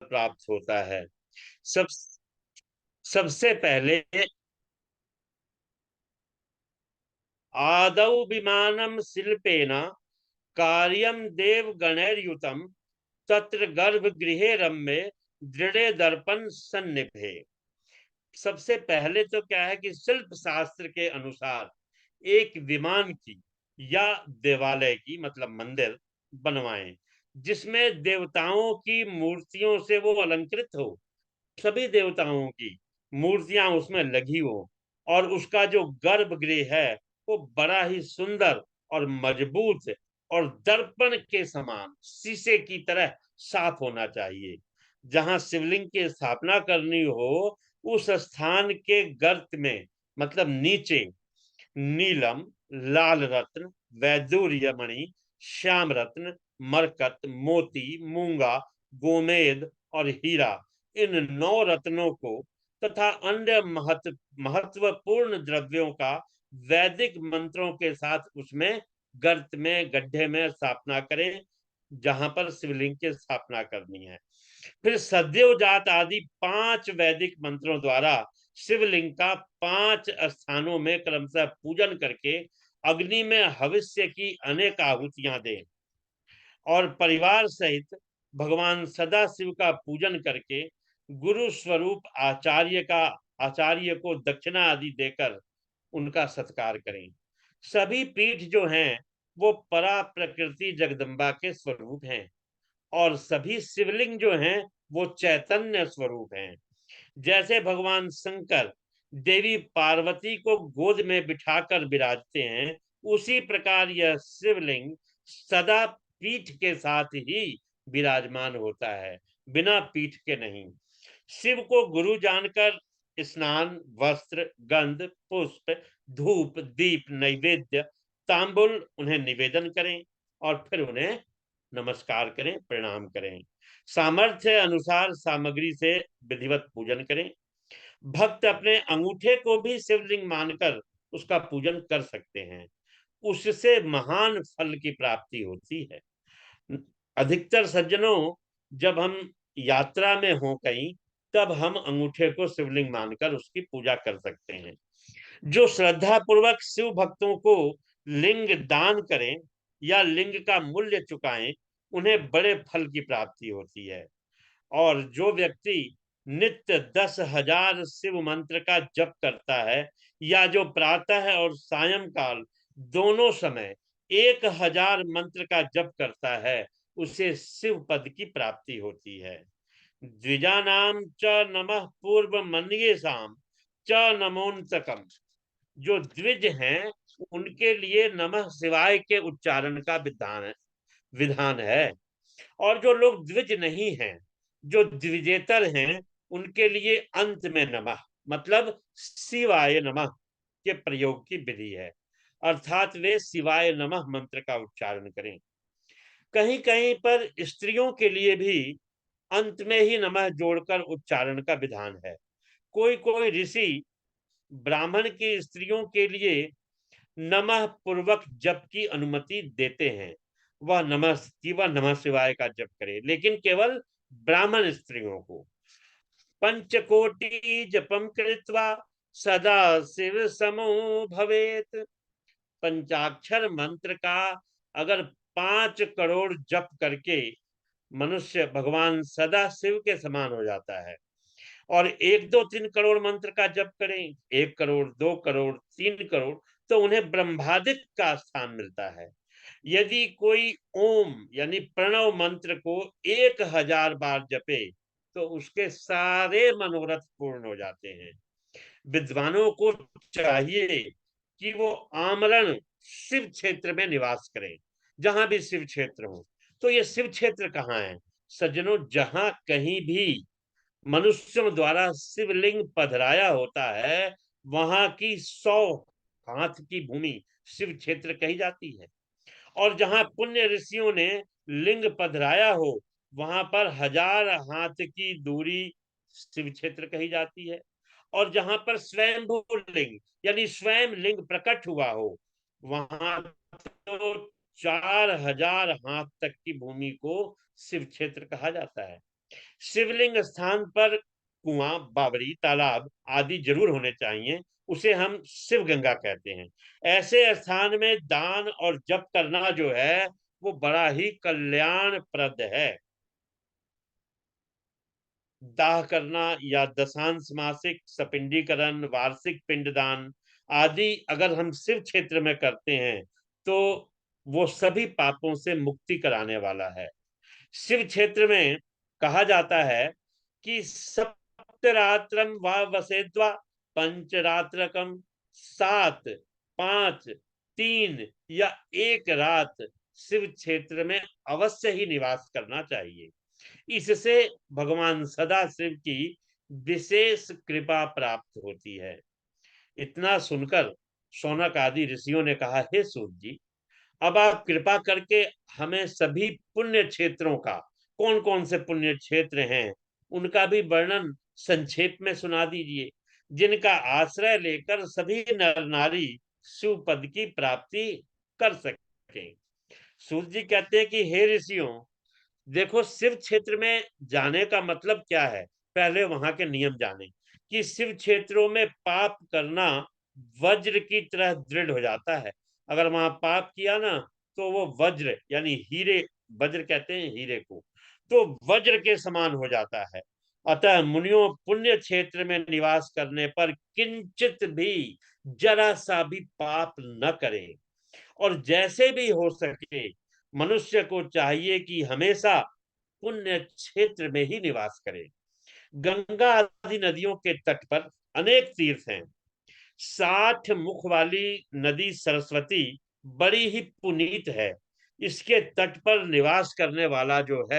प्राप्त होता है। सब सबसे पहले आदौ विमानम शिल्पेन कार्यम देव गणैर्युतम तत्र गर्भगृहे रम्ये दृढ़े दर्पण सन्निभे। सबसे पहले तो क्या है कि शिल्प शास्त्र के अनुसार एक विमान की या देवालय की मतलब मंदिर बनवाएं, जिसमें देवताओं की मूर्तियों से वो अलंकृत हो, सभी देवताओं की मूर्तियां उसमें लगी हो, और उसका जो गर्भगृह है वो बड़ा ही सुंदर और मजबूत और दर्पण के समान शीशे की तरह साफ होना चाहिए। जहां शिवलिंग की स्थापना करनी हो उस स्थान के गर्त में मतलब नीचे नीलम, लाल रत्न, वैदूर्य मणि, श्याम रत्न, मरकत, मोती, मूंगा, गोमेद और हीरा, इन 9 रत्नों को तथा अन्य महत्वपूर्ण द्रव्यों का वैदिक मंत्रों के साथ उसमें गर्त में गड्ढे में स्थापना करें, जहां पर शिवलिंग की स्थापना करनी है। फिर सद्योजात आदि 5 वैदिक मंत्रों द्वारा शिवलिंग का 5 स्थानों में क्रमशः पूजन करके अग्नि में हविष्य की अनेक आहुतियां दें, और परिवार सहित भगवान सदाशिव का पूजन करके गुरु स्वरूप आचार्य को दक्षिणा आदि देकर उनका सत्कार करें। सभी पीठ जो हैं वो परा प्रकृति जगदम्बा के स्वरूप हैं, और सभी शिवलिंग जो हैं वो चैतन्य स्वरूप हैं। जैसे भगवान शंकर देवी पार्वती को गोद में बिठाकर विराजते हैं, उसी प्रकार यह शिवलिंग सदा पीठ के साथ ही विराजमान होता है, बिना पीठ के नहीं। शिव को गुरु जानकर स्नान, वस्त्र, गंध, पुष्प, धूप, दीप, नैवेद्य, तांबुल उन्हें निवेदन करें, और फिर उन्हें नमस्कार करें, प्रणाम करें। सामर्थ्य अनुसार सामग्री से विधिवत पूजन करें। भक्त अपने अंगूठे को भी शिवलिंग मानकर उसका पूजन कर सकते हैं, उससे महान फल की प्राप्ति होती है। अधिकतर सज्जनों, जब हम यात्रा में हो कहीं, तब हम अंगूठे को शिवलिंग मानकर उसकी पूजा कर सकते हैं। जो श्रद्धा पूर्वक शिव भक्तों को लिंग दान करें या लिंग का मूल्य चुकाएं, उन्हें बड़े फल की प्राप्ति होती है। और जो व्यक्ति नित्य 10,000 शिव मंत्र का जप करता है, या जो प्रातः और सायंकाल दोनों समय 1,000 मंत्र का जप करता है, उसे शिव पद की प्राप्ति होती है। द्विजानाम च नमः पूर्व मन्येषाम च नमोन्तकम। जो द्विज हैं उनके लिए नमः शिवाय के उच्चारण का विधान है, और जो लोग द्विज नहीं हैं, जो द्विजेतर हैं, उनके लिए अंत में नमः मतलब शिवाय नमः के प्रयोग की विधि है, अर्थात वे शिवाय नमः मंत्र का उच्चारण करें। कहीं कहीं पर स्त्रियों के लिए भी अंत में ही नमः जोड़कर उच्चारण का विधान है। कोई कोई ऋषि ब्राह्मण की स्त्रियों के लिए नमः पूर्वक जप की अनुमति देते हैं, वह नमः शिवाय का जप करे, लेकिन केवल ब्राह्मण स्त्रियों को। पंचकोटि जपम कृत्वा सदा शिव समो भवेत। पंचाक्षर मंत्र का अगर 5 करोड़ जप करके मनुष्य भगवान सदा शिव के समान हो जाता है, और 1, 2, 3 करोड़ मंत्र का जप करें, 1 करोड़, 2 करोड़, 3 करोड़, तो उन्हें ब्रह्मादिक का स्थान मिलता है। यदि कोई ओम यानी प्रणव मंत्र को 1,000 बार जपे, तो उसके सारे मनोरथ पूर्ण हो जाते हैं। विद्वानों को चाहिए कि वो आमरण शिव क्षेत्र में निवास करें, जहां भी शिव क्षेत्र हो। तो ये शिव क्षेत्र कहाँ है सज्जनों? जहां कहीं भी मनुष्यों द्वारा शिवलिंग पधराया होता है, वहां की 100 हाथ की भूमि शिव क्षेत्र कही जाती है। और जहां पुण्य ऋषियों ने लिंग पधराया हो, वहां पर 1,000 हाथ की दूरी शिव क्षेत्र कही जाती है। और जहां पर स्वयंभू लिंग यानी स्वयं लिंग प्रकट हुआ हो, वहां तो 4,000 हाथ तक की भूमि को शिव क्षेत्र कहा जाता है। शिवलिंग स्थान पर कुआं, बावड़ी, तालाब आदि जरूर होने चाहिए। उसे हम शिव गंगा कहते हैं। ऐसे स्थान में दान और जप करना जो है वो बड़ा ही कल्याणप्रद है। दाह करना या दशांश, मासिक, सपिंडीकरण, वार्षिक पिंडदान आदि अगर हम शिव क्षेत्र में करते हैं तो वो सभी पापों से मुक्ति कराने वाला है। शिव क्षेत्र में कहा जाता है कि सप्तरात्रम व वसेद्वा पंचरात्रकम, 7, 5, 3 या 1 रात शिव क्षेत्र में अवश्य ही निवास करना चाहिए। इससे भगवान सदाशिव की विशेष कृपा प्राप्त होती है। इतना सुनकर शौनक आदि ऋषियों ने कहा, हे सूत जी, अब आप कृपा करके हमें सभी पुण्य क्षेत्रों का, कौन कौन से पुण्य क्षेत्र हैं उनका भी वर्णन संक्षेप में सुना दीजिए, जिनका आश्रय लेकर सभी नर नारी शिव पद की प्राप्ति कर सके। सूत जी कहते हैं कि हे ऋषियों, देखो शिव क्षेत्र में जाने का मतलब क्या है। पहले वहां के नियम जाने कि शिव क्षेत्रों में पाप करना वज्र की तरह दृढ़ हो जाता है। अगर वहां पाप किया ना तो वो वज्र यानी हीरे, वज्र कहते हैं हीरे को, तो वज्र के समान हो जाता है। अतः मुनियों, पुण्य क्षेत्र में निवास करने पर किंचित भी, जरा सा भी पाप न करें। और जैसे भी हो सके मनुष्य को चाहिए कि हमेशा पुण्य क्षेत्र में ही निवास करे। गंगा आदि नदियों के तट पर अनेक तीर्थ हैं। 60 मुख वाली नदी सरस्वती बड़ी ही पुनीत है। इसके तट पर निवास करने वाला जो है